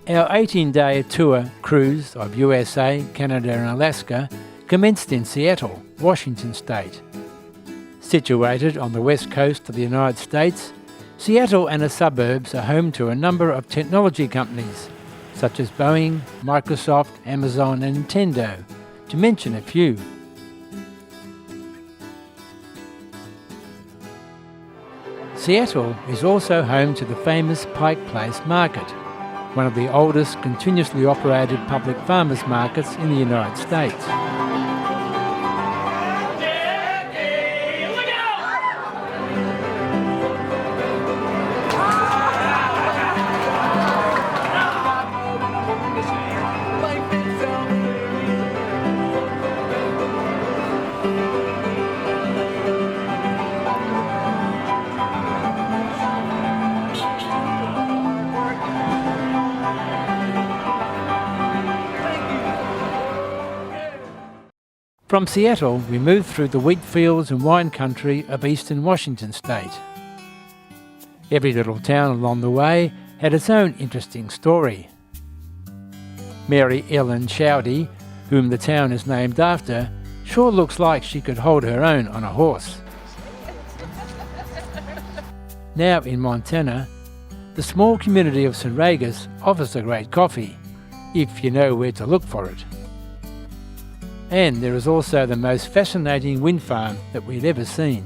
Our 18-day tour cruise of USA, Canada and Alaska commenced in Seattle, Washington State. Situated on the west coast of the United States, Seattle and its suburbs are home to a number of technology companies, such as Boeing, Microsoft, Amazon and Nintendo, to mention a few. Seattle is also home to the famous Pike Place Market, one of the oldest continuously operated public farmers markets in the United States. From Seattle, we moved through the wheat fields and wine country of eastern Washington State. Every little town along the way had its own interesting story. Mary Ellen Chowdy, whom the town is named after, sure looks like she could hold her own on a horse. Now in Montana, the small community of St. Regis offers a great coffee, if you know where to look for it. And there is also the most fascinating wind farm that we'd ever seen.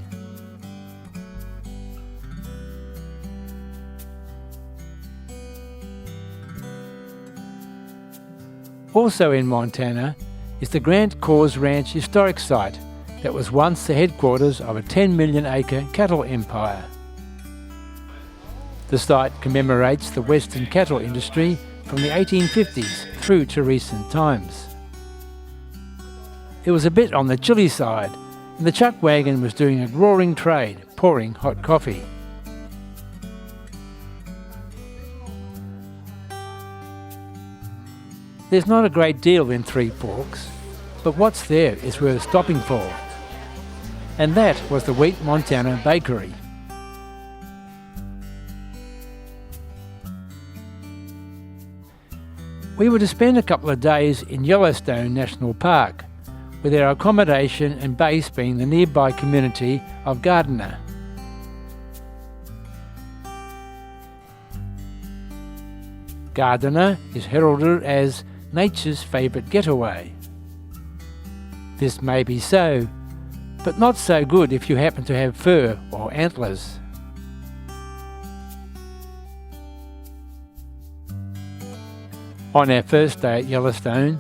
Also in Montana is the Grant Cause Ranch historic site that was once the headquarters of a 10 million acre cattle empire. The site commemorates the western cattle industry from the 1850s through to recent times. It was a bit on the chilly side, and the chuck wagon was doing a roaring trade, pouring hot coffee. There's not a great deal in Three Forks, but what's there is worth stopping for. And that was the Wheat Montana Bakery. We were to spend a couple of days in Yellowstone National Park, with our accommodation and base being the nearby community of Gardiner. Gardiner is heralded as nature's favourite getaway. This may be so, but not so good if you happen to have fur or antlers. On our first day at Yellowstone,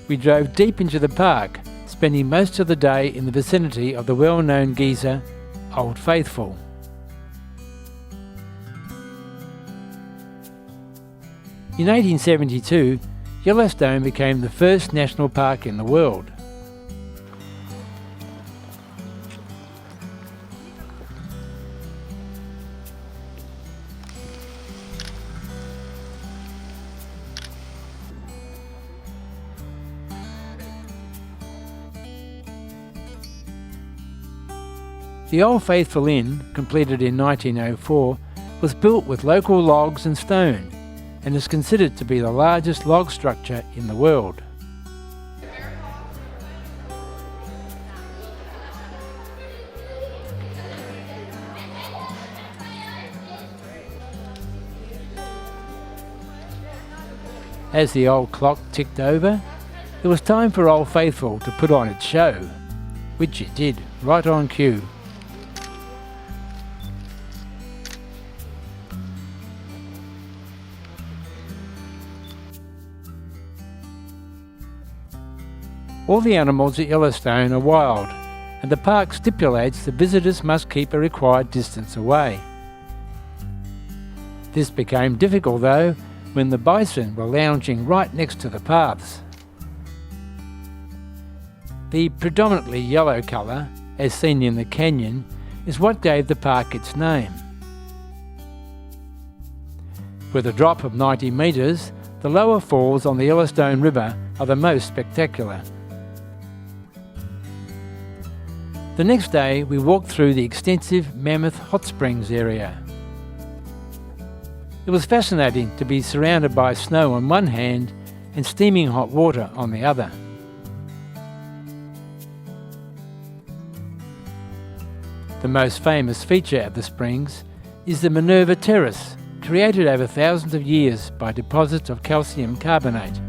we drove deep into the park, spending most of the day in the vicinity of the well-known geyser, Old Faithful. In 1872, Yellowstone became the first national park in the world. The Old Faithful Inn, completed in 1904, was built with local logs and stone, and is considered to be the largest log structure in the world. As the old clock ticked over, it was time for Old Faithful to put on its show, which it did, right on cue. All the animals at Yellowstone are wild, and the park stipulates the visitors must keep a required distance away. This became difficult though when the bison were lounging right next to the paths. The predominantly yellow colour, as seen in the canyon, is what gave the park its name. With a drop of 90 metres, the lower falls on the Yellowstone River are the most spectacular. The next day we walked through the extensive Mammoth Hot Springs area. It was fascinating to be surrounded by snow on one hand and steaming hot water on the other. The most famous feature at the springs is the Minerva Terrace, created over thousands of years by deposits of calcium carbonate.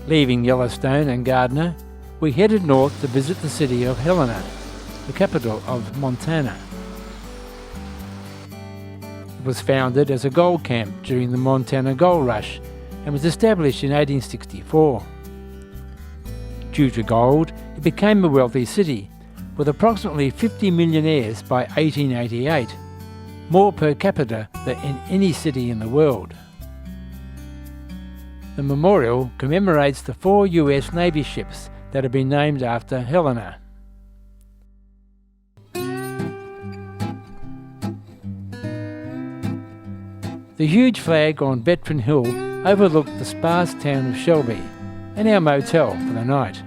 Leaving Yellowstone and Gardner, we headed north to visit the city of Helena, the capital of Montana. It was founded as a gold camp during the Montana Gold Rush and was established in 1864. Due to gold, it became a wealthy city, with approximately 50 millionaires by 1888, more per capita than in any city in the world. The memorial commemorates the 4 US Navy ships that have been named after Helena. The huge flag on Veteran Hill overlooked the sparse town of Shelby and our motel for the night.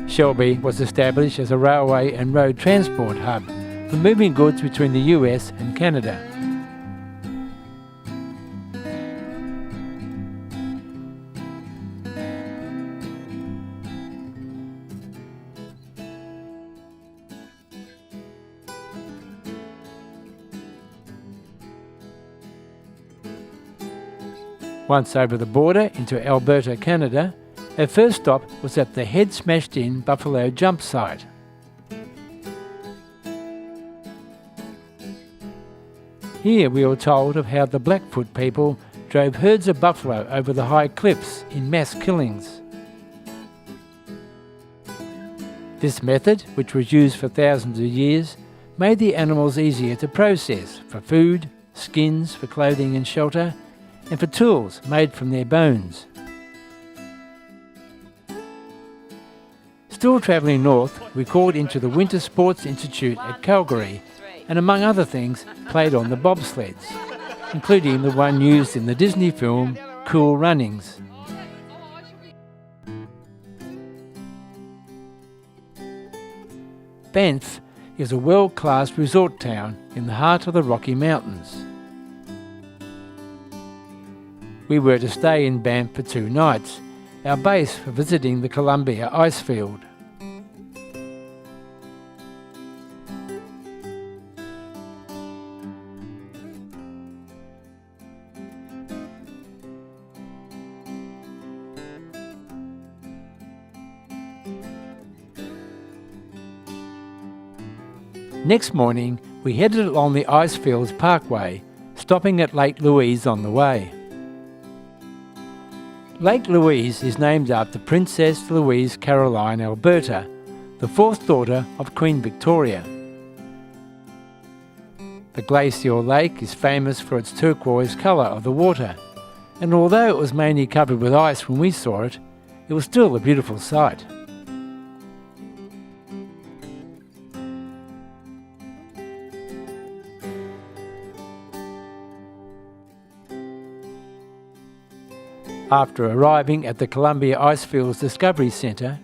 Shelby was established as a railway and road transport hub for moving goods between the US and Canada. Once over the border into Alberta, Canada, our first stop was at the head-smashed-in Buffalo Jump site. Here we were told of how the Blackfoot people drove herds of buffalo over the high cliffs in mass killings. This method, which was used for thousands of years, made the animals easier to process for food, skins for clothing and shelter, and for tools made from their bones. Still travelling north, we called into the Winter Sports Institute at Calgary and, among other things, played on the bobsleds, including the one used in the Disney film Cool Runnings. Banff is a world-class resort town in the heart of the Rocky Mountains. We were to stay in Banff for 2 nights, our base for visiting the Columbia Icefield. Next morning, we headed along the Icefields Parkway, stopping at Lake Louise on the way. Lake Louise is named after Princess Louise Caroline Alberta, the 4th daughter of Queen Victoria. The glacial lake is famous for its turquoise colour of the water, and although it was mainly covered with ice when we saw it, it was still a beautiful sight. After arriving at the Columbia Icefields Discovery Centre,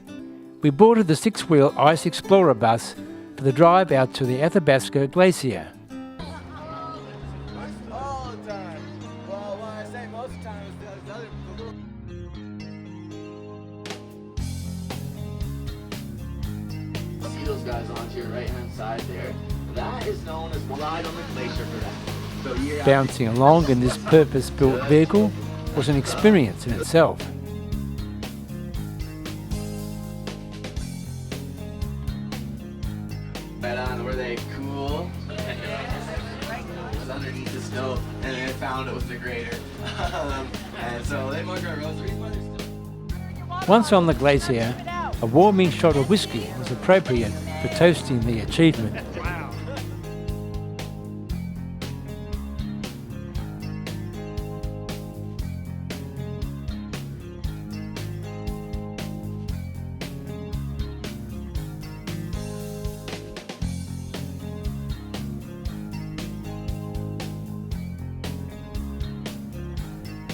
we boarded the 6-wheel Ice Explorer bus for the drive out to the Athabasca Glacier. See those guys on to your right-hand side there? That is known as Ride on the Glacier for that. So bouncing along in this purpose-built vehicle was an experience in itself. Right on, were they cool? It was underneath the snow, and they found it with the grader. And so they marked our roads. Once on the glacier, a warming shot of whiskey was appropriate for toasting the achievement.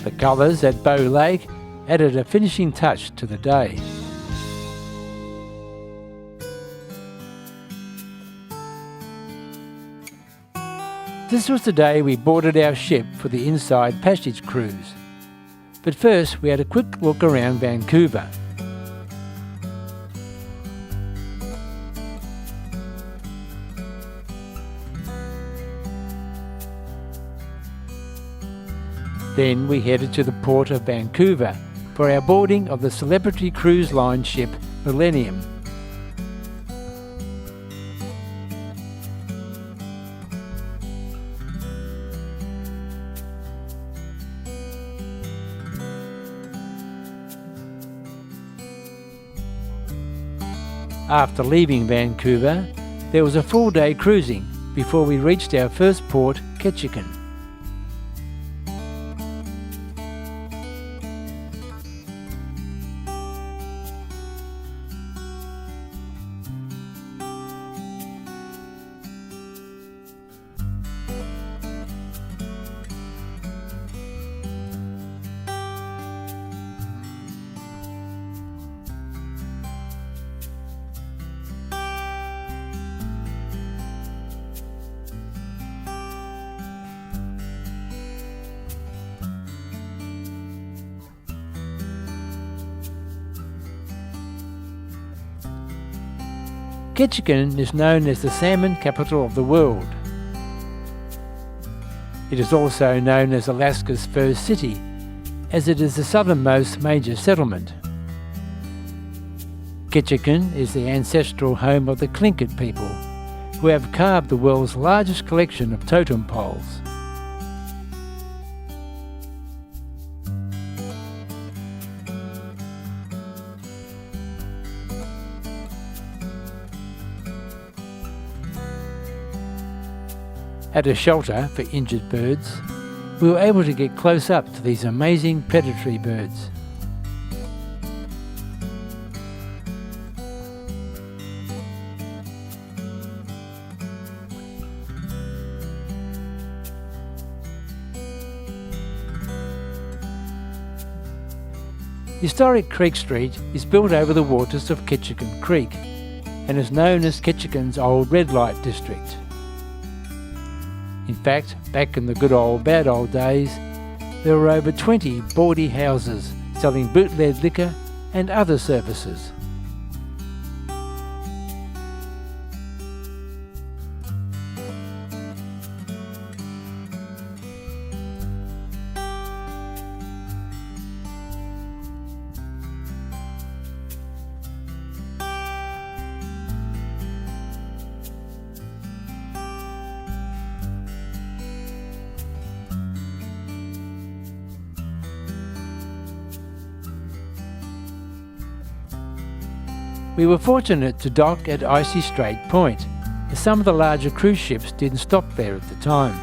The colours at Bow Lake added a finishing touch to the day. This was the day we boarded our ship for the Inside Passage cruise. But first we had a quick look around Vancouver. Then we headed to the port of Vancouver for our boarding of the celebrity cruise line ship Millennium. After leaving Vancouver, there was a full-day cruising before we reached our first port, Ketchikan. Ketchikan is known as the salmon capital of the world. It is also known as Alaska's first city, as it is the southernmost major settlement. Ketchikan is the ancestral home of the Tlingit people, who have carved the world's largest collection of totem poles. At a shelter for injured birds, we were able to get close up to these amazing predatory birds. Historic Creek Street is built over the waters of Ketchikan Creek and is known as Ketchikan's Old Red Light District. In fact, back in the good old bad old days, there were over 20 bawdy houses selling bootleg liquor and other services. We were fortunate to dock at Icy Strait Point, as some of the larger cruise ships didn't stop there at the time.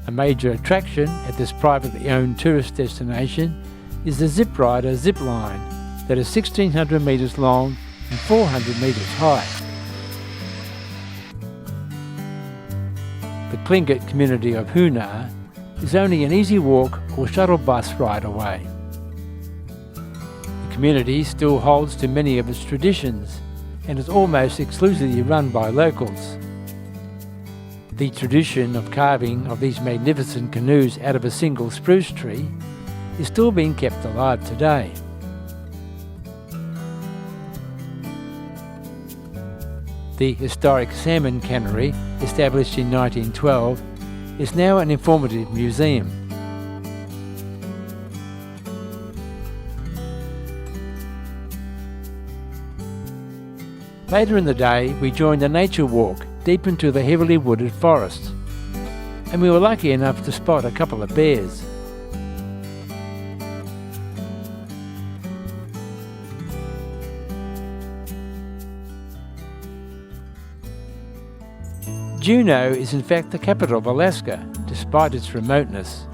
A major attraction at this privately owned tourist destination is the Zip Rider zip line that is 1,600 metres long and 400 metres high. The Tlingit community of Huna is only an easy walk or shuttle bus ride away. The community still holds to many of its traditions and is almost exclusively run by locals. The tradition of carving of these magnificent canoes out of a single spruce tree is still being kept alive today. The historic salmon cannery, established in 1912, is now an informative museum. Later in the day, we joined a nature walk deep into the heavily wooded forest, and we were lucky enough to spot a couple of bears. Juneau is in fact the capital of Alaska, despite its remoteness,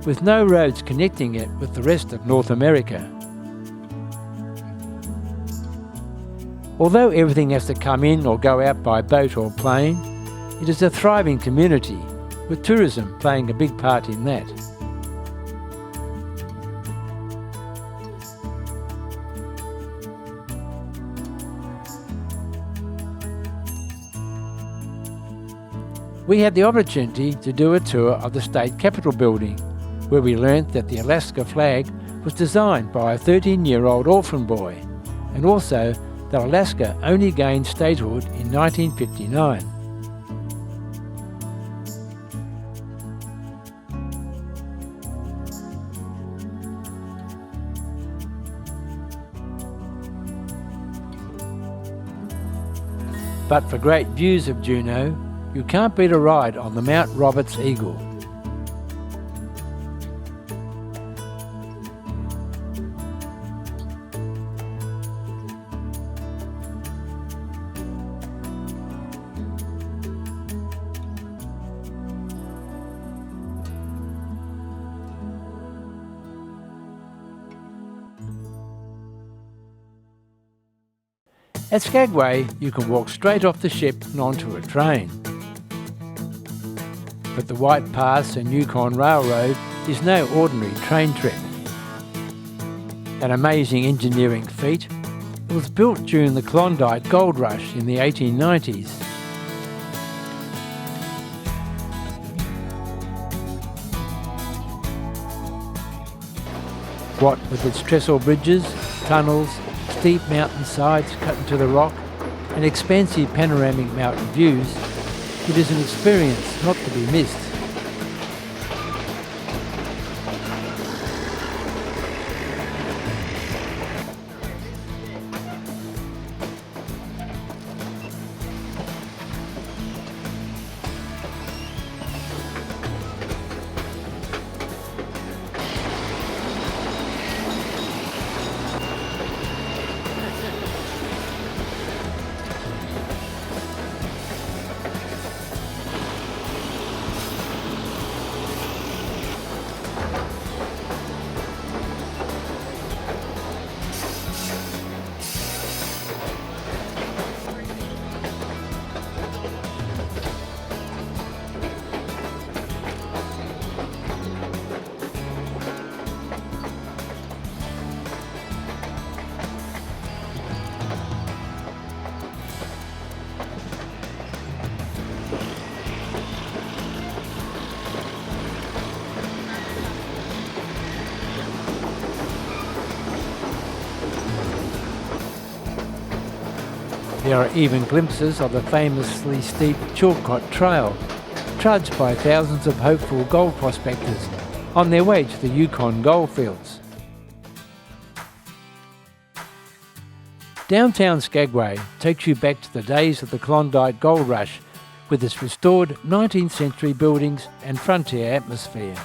with no roads connecting it with the rest of North America. Although everything has to come in or go out by boat or plane, it is a thriving community, with tourism playing a big part in that. We had the opportunity to do a tour of the State Capitol building, where we learnt that the Alaska flag was designed by a 13-year-old orphan boy, and also that Alaska only gained statehood in 1959. But for great views of Juneau, you can't beat a ride on the Mount Roberts Eagle. At Skagway, you can walk straight off the ship and onto a train. But the White Pass and Yukon Railroad is no ordinary train trip. An amazing engineering feat, it was built during the Klondike gold rush in the 1890s. What with its trestle bridges, tunnels, steep mountain sides cut into the rock, and expansive panoramic mountain views, it is an experience not to be missed. There are even glimpses of the famously steep Chilcot Trail, trudged by thousands of hopeful gold prospectors on their way to the Yukon goldfields. Downtown Skagway takes you back to the days of the Klondike gold rush, with its restored 19th century buildings and frontier atmosphere.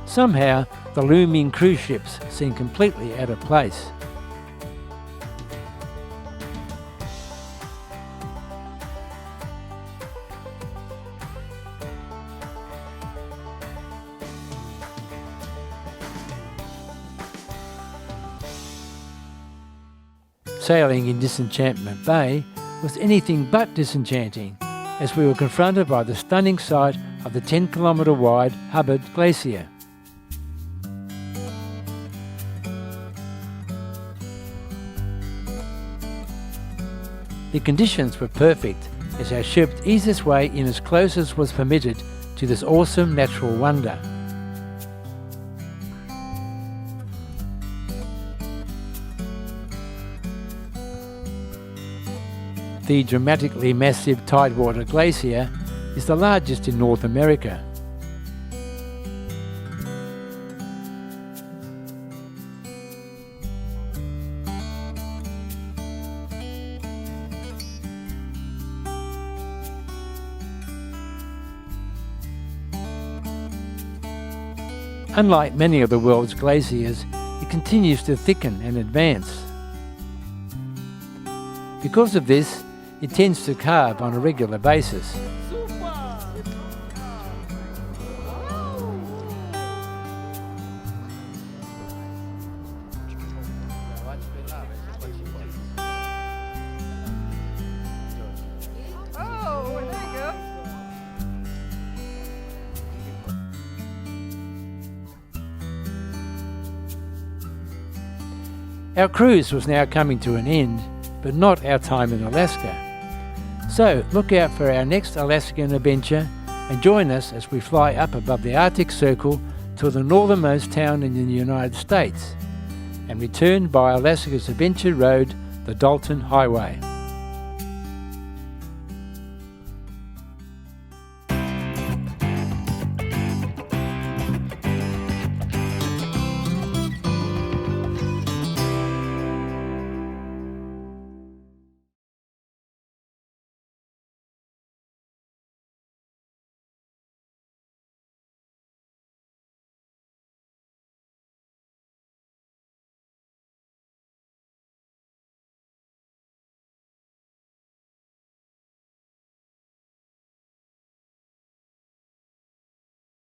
Somehow, the looming cruise ships seem completely out of place. Sailing in Disenchantment Bay was anything but disenchanting, as we were confronted by the stunning sight of the 10-kilometre wide Hubbard Glacier. The conditions were perfect as our ship eased its way in as close as was permitted to this awesome natural wonder. The dramatically massive Tidewater Glacier is the largest in North America. Unlike many of the world's glaciers, it continues to thicken and advance. Because of this, it tends to calve on a regular basis. Our cruise was now coming to an end, but not our time in Alaska. So look out for our next Alaskan adventure and join us as we fly up above the Arctic Circle to the northernmost town in the United States and return by Alaska's adventure road, the Dalton Highway.